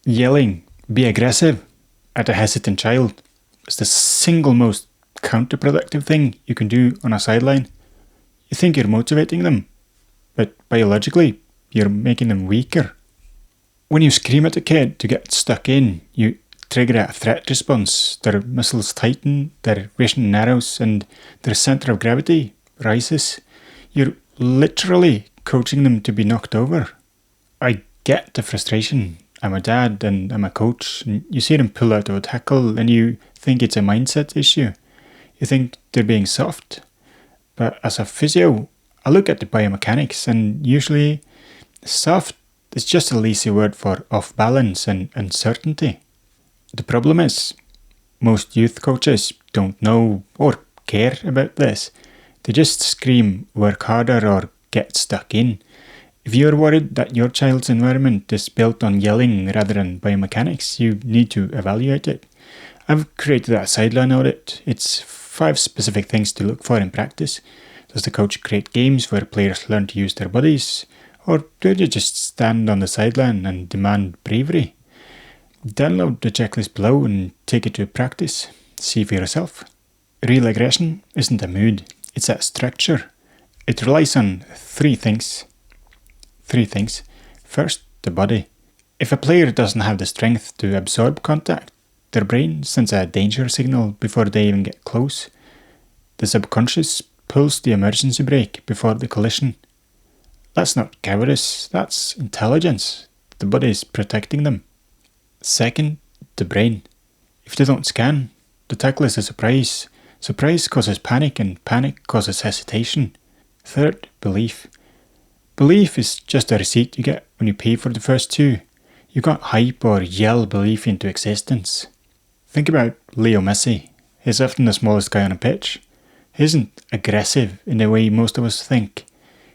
Yelling, be aggressive, at a hesitant child is the single most counterproductive thing you can do on a sideline. You think you're motivating them, but biologically, you're making them weaker. When you scream at a kid to get stuck in, you trigger a threat response. Their muscles tighten, their vision narrows, and their centre of gravity rises. You're literally coaching them to be knocked over. I get the frustration. I'm a dad and I'm a coach, and you see them pull out of a tackle and you think it's a mindset issue. You think they're being soft. But as a physio, I look at the biomechanics, and usually soft is just a lazy word for off balance and uncertainty. The problem is, most youth coaches don't know or care about this. They just scream, work harder, or get stuck in. If you're worried that your child's environment is built on yelling rather than biomechanics, you need to evaluate it. I've created a sideline audit. It's 5 specific things to look for in practice. Does the coach create games where players learn to use their bodies? Or do they just stand on the sideline and demand bravery? Download the checklist below and take it to practice. See for yourself. Real aggression isn't a mood, it's a structure. It relies on 3 things. 3 things. First, the body. If a player doesn't have the strength to absorb contact, their brain sends a danger signal before they even get close. The subconscious pulls the emergency brake before the collision. That's not cowardice, that's intelligence. The body is protecting them. Second, the brain. If they don't scan, the tackle is a surprise. Surprise causes panic, and panic causes hesitation. Third, belief. Belief is just a receipt you get when you pay for the first 2. You can't hype or yell belief into existence. Think about Leo Messi. He's often the smallest guy on a pitch. He isn't aggressive in the way most of us think.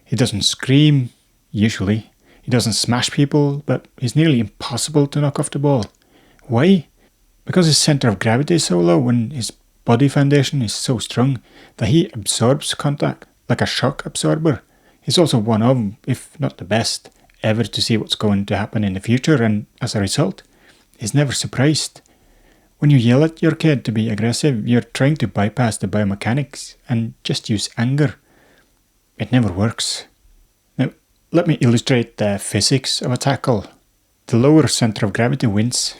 He doesn't scream, usually. He doesn't smash people, but he's nearly impossible to knock off the ball. Why? Because his centre of gravity is so low and his body foundation is so strong that he absorbs contact like a shock absorber. He's also one of, if not the best, ever to see what's going to happen in the future, and as a result, he's never surprised. When you yell at your kid to be aggressive, you're trying to bypass the biomechanics and just use anger. It never works. Now, let me illustrate the physics of a tackle. The lower centre of gravity wins.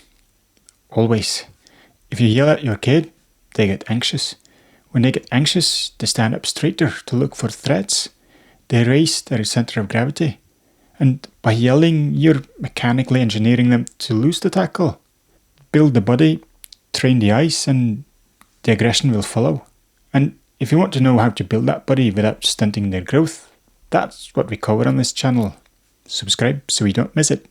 Always. If you yell at your kid, they get anxious. When they get anxious, they stand up straighter to look for threats. They raise their centre of gravity. And by yelling, you're mechanically engineering them to lose the tackle. Build the body, train the eyes, and the aggression will follow. And if you want to know how to build that body without stunting their growth, that's what we cover on this channel. Subscribe so you don't miss it.